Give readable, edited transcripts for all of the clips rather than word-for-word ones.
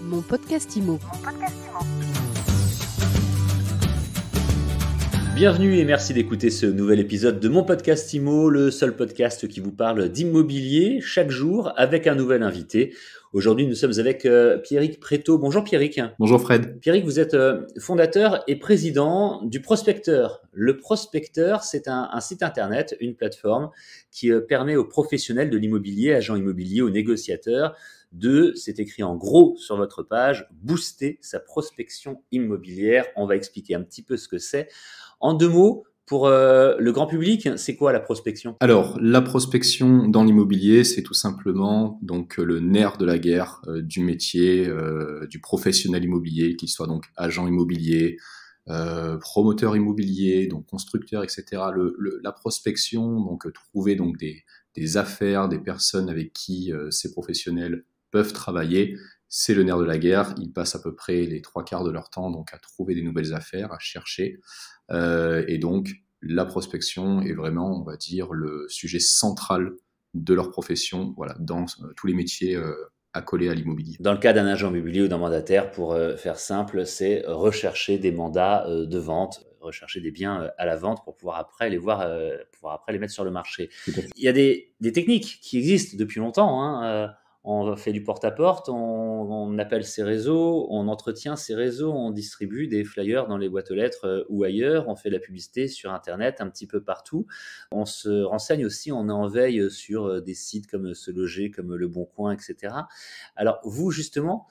Mon podcast IMO. Bienvenue et merci d'écouter ce nouvel épisode de mon podcast IMO, le seul podcast qui vous parle d'immobilier chaque jour avec un nouvel invité. Aujourd'hui, nous sommes avec Pierrick Prétot. Bonjour Pierrick. Bonjour Fred. Pierrick, vous êtes fondateur et président du Prospecteur. Le Prospecteur, c'est un site internet, une plateforme qui permet aux professionnels de l'immobilier, agents immobiliers, aux négociateurs, c'est écrit en gros sur votre page, booster sa prospection immobilière. On va expliquer un petit peu ce que c'est. En deux mots, pour le grand public, c'est quoi la prospection ? Alors, la prospection dans l'immobilier, c'est tout simplement donc le nerf de la guerre du métier, du professionnel immobilier, qu'il soit donc agent immobilier, promoteur immobilier, donc constructeur, etc. La prospection, donc trouver donc des affaires, des personnes avec qui ces professionnels peuvent travailler, c'est le nerf de la guerre. Ils passent à peu près les 3/4 de leur temps donc à trouver des nouvelles affaires, à chercher. Et donc, la prospection est vraiment, on va dire, le sujet central de leur profession, voilà, dans tous les métiers accolés à l'immobilier. Dans le cas d'un agent immobilier ou d'un mandataire, pour faire simple, c'est rechercher des mandats de vente, rechercher des biens à la vente pour pouvoir après les voir, pouvoir après les mettre sur le marché. Il y a des techniques qui existent depuis longtemps, hein. On fait du porte-à-porte, on appelle ses réseaux, on entretient ses réseaux, on distribue des flyers dans les boîtes aux lettres ou ailleurs, on fait de la publicité sur Internet un petit peu partout. On se renseigne aussi, on est en veille sur des sites comme Se Loger, comme Le Bon Coin, etc. Alors vous, justement,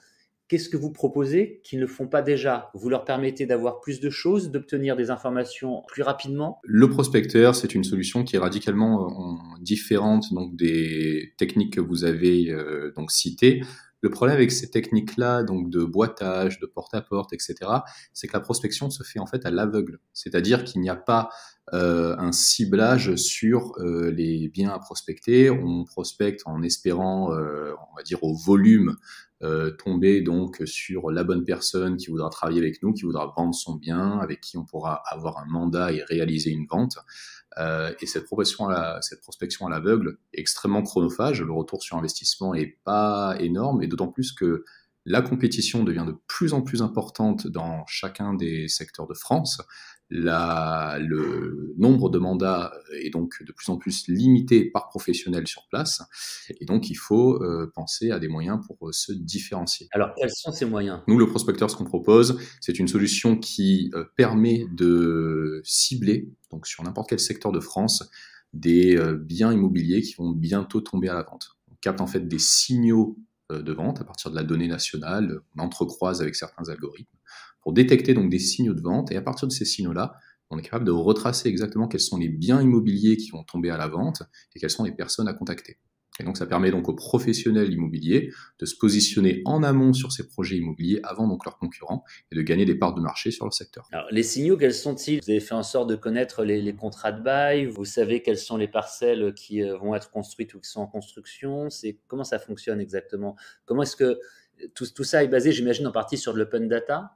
qu'est-ce que vous proposez qu'ils ne font pas déjà ? Vous leur permettez d'avoir plus de choses, d'obtenir des informations plus rapidement ? Le prospecteur, c'est une solution qui est radicalement différente donc des techniques que vous avez donc citées. Le problème avec ces techniques-là, donc de boitage, de porte-à-porte, etc., c'est que la prospection se fait en fait à l'aveugle. C'est-à-dire qu'il n'y a pas un ciblage sur les biens à prospecter. On prospecte en espérant, on va dire, au volume, tomber donc sur la bonne personne qui voudra travailler avec nous, qui voudra vendre son bien, avec qui on pourra avoir un mandat et réaliser une vente. Et cette prospection à l'aveugle est extrêmement chronophage. Le retour sur investissement est pas énorme, et d'autant plus que la compétition devient de plus en plus importante dans chacun des secteurs de France. Le nombre de mandats est donc de plus en plus limité par professionnel sur place, et donc il faut penser à des moyens pour se différencier. Alors, quels sont ces moyens ? Nous, le prospecteur, ce qu'on propose, c'est une solution qui permet de cibler, donc sur n'importe quel secteur de France, des biens immobiliers qui vont bientôt tomber à la vente. On capte en fait des signaux de vente à partir de la donnée nationale, on entrecroise avec certains algorithmes, pour détecter donc des signaux de vente, et à partir de ces signaux-là, on est capable de retracer exactement quels sont les biens immobiliers qui vont tomber à la vente et quelles sont les personnes à contacter. Et donc ça permet donc aux professionnels immobiliers de se positionner en amont sur ces projets immobiliers avant donc leurs concurrents et de gagner des parts de marché sur leur secteur. Alors, les signaux, quels sont-ils ? Vous avez fait en sorte de connaître les contrats de bail, vous savez quelles sont les parcelles qui vont être construites ou qui sont en construction. Comment ça fonctionne exactement ? Comment est-ce que tout ça est basé, j'imagine, en partie sur de l'open data ?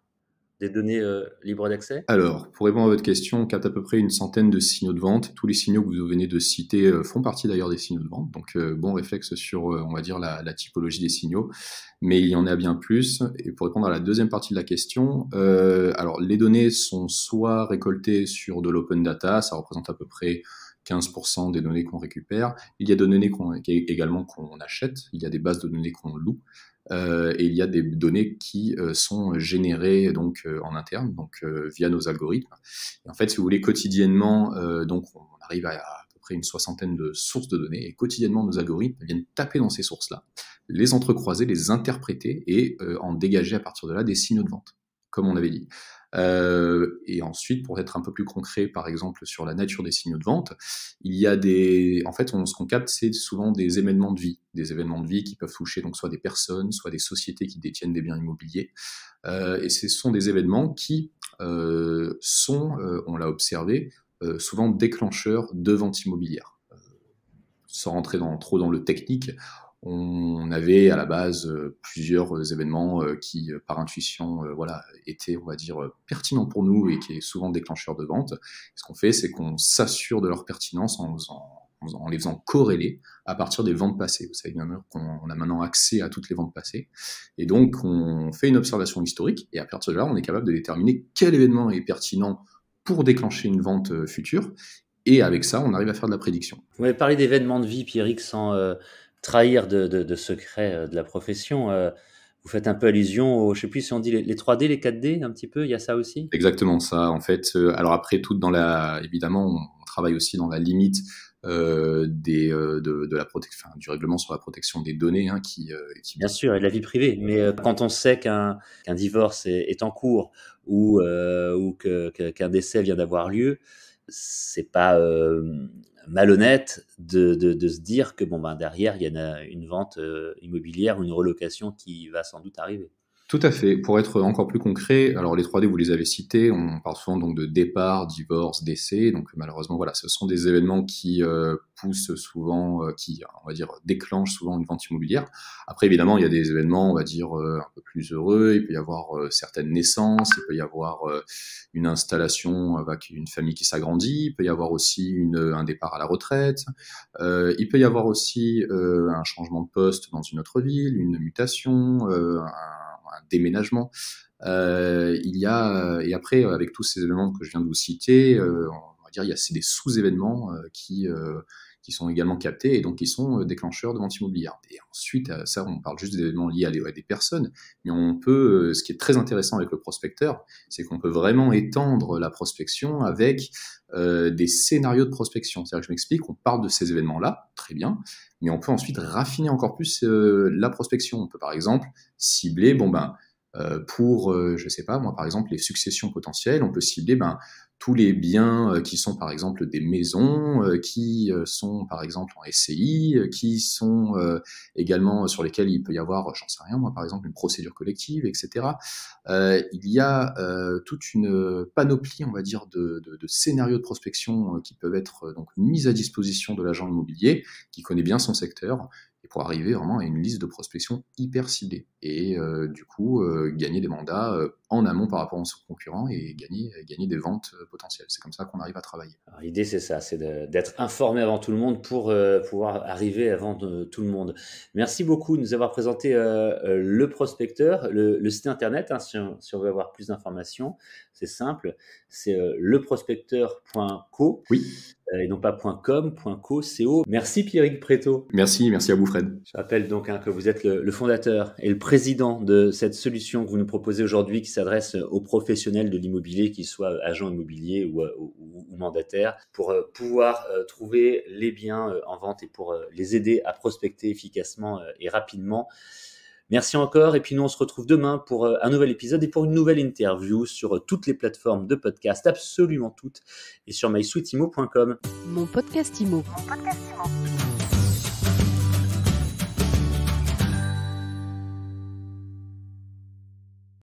Des données libres d'accès ? Alors, pour répondre à votre question, on capte à peu près une centaine de signaux de vente. Tous les signaux que vous venez de citer font partie d'ailleurs des signaux de vente. Donc, bon réflexe sur, on va dire, la typologie des signaux. Mais il y en a bien plus. Et pour répondre à la deuxième partie de la question, alors les données sont soit récoltées sur de l'open data, ça représente à peu près 15% des données qu'on récupère. Il y a des données également qu'on achète. Il y a des bases de données qu'on loue. Et il y a des données qui sont générées donc en interne, donc via nos algorithmes. Et en fait, si vous voulez, quotidiennement, donc on arrive à peu près une soixantaine de sources de données, et quotidiennement nos algorithmes viennent taper dans ces sources-là, les entrecroiser, les interpréter et en dégager à partir de là des signaux de vente, comme on avait dit. Et ensuite, pour être un peu plus concret, par exemple, sur la nature des signaux de vente, il y a ce qu'on capte, c'est souvent des événements de vie qui peuvent toucher donc soit des personnes, soit des sociétés qui détiennent des biens immobiliers. Et ce sont des événements qui sont, on l'a observé, souvent déclencheurs de ventes immobilières. Sans rentrer trop dans le technique, on avait à la base plusieurs événements qui, par intuition, étaient, on va dire, pertinents pour nous et qui est souvent déclencheur de vente. Ce qu'on fait, c'est qu'on s'assure de leur pertinence en en les faisant corréler à partir des ventes passées. Vous savez bien qu'on a maintenant accès à toutes les ventes passées. Et donc, on fait une observation historique et à partir de là, on est capable de déterminer quel événement est pertinent pour déclencher une vente future. Et avec ça, on arrive à faire de la prédiction. Vous m'avez parlé d'événements de vie, Pierrick, sans trahir de secrets de la profession. Vous faites un peu allusion aux, je ne sais plus si on dit les 3D, les 4D, un petit peu, il y a ça aussi? Exactement ça. En fait, alors après, évidemment, on travaille aussi dans la limite de la protection, du règlement sur la protection des données, qui Bien sûr, et de la vie privée. Mais quand on sait qu'un divorce est en cours ou qu'un décès vient d'avoir lieu, c'est pas malhonnête de se dire que derrière il y a une vente immobilière ou une relocation qui va sans doute arriver. Tout à fait. Pour être encore plus concret, alors les 3D, vous les avez cités, on parle souvent donc de départ, divorce, décès. Donc malheureusement, voilà, ce sont des événements qui poussent souvent, qui, on va dire, déclenchent souvent une vente immobilière. Après, évidemment, il y a des événements, on va dire, un peu plus heureux. Il peut y avoir certaines naissances, il peut y avoir une installation avec une famille qui s'agrandit, il peut y avoir aussi un départ à la retraite, il peut y avoir aussi un changement de poste dans une autre ville, une mutation, un déménagement. Et après, avec tous ces événements que je viens de vous citer, on va dire, c'est des sous-événements qui sont également captés et donc qui sont déclencheurs de vente immobilière. Et ensuite, ça, on parle juste des événements liés à des personnes, mais on peut, ce qui est très intéressant avec le prospecteur, c'est qu'on peut vraiment étendre la prospection avec des scénarios de prospection. C'est-à-dire que je m'explique, on parle de ces événements-là, très bien, mais on peut ensuite raffiner encore plus la prospection. On peut par exemple cibler, pour, je sais pas, moi par exemple, les successions potentielles, on peut cibler tous les biens qui sont par exemple des maisons, qui sont par exemple en SCI, qui sont également sur lesquels il peut y avoir, j'en sais rien moi, par exemple une procédure collective, etc. Il y a toute une panoplie, on va dire, de scénarios de prospection qui peuvent être donc mis à disposition de l'agent immobilier qui connaît bien son secteur et pour arriver vraiment à une liste de prospection hyper ciblée et du coup gagner des mandats en amont par rapport aux concurrents et gagner des ventes potentielles. C'est comme ça qu'on arrive à travailler. Alors, l'idée, c'est ça, c'est d'être informé avant tout le monde pour pouvoir arriver avant tout le monde. Merci beaucoup de nous avoir présenté le prospecteur, le site internet, si on veut avoir plus d'informations. C'est simple, c'est leprospecteur.co. Oui. Et non pas .com, .co, .co. Merci Pierrick Prétot. Merci à vous Fred. Je rappelle donc que vous êtes le fondateur et le président de cette solution que vous nous proposez aujourd'hui qui s'adresse aux professionnels de l'immobilier, qu'ils soient agents immobiliers ou mandataires, pour pouvoir trouver les biens en vente et pour les aider à prospecter efficacement et rapidement. Merci encore et puis nous on se retrouve demain pour un nouvel épisode et pour une nouvelle interview sur toutes les plateformes de podcast, absolument toutes, et sur mysweetimo.com. Mon podcast Imo.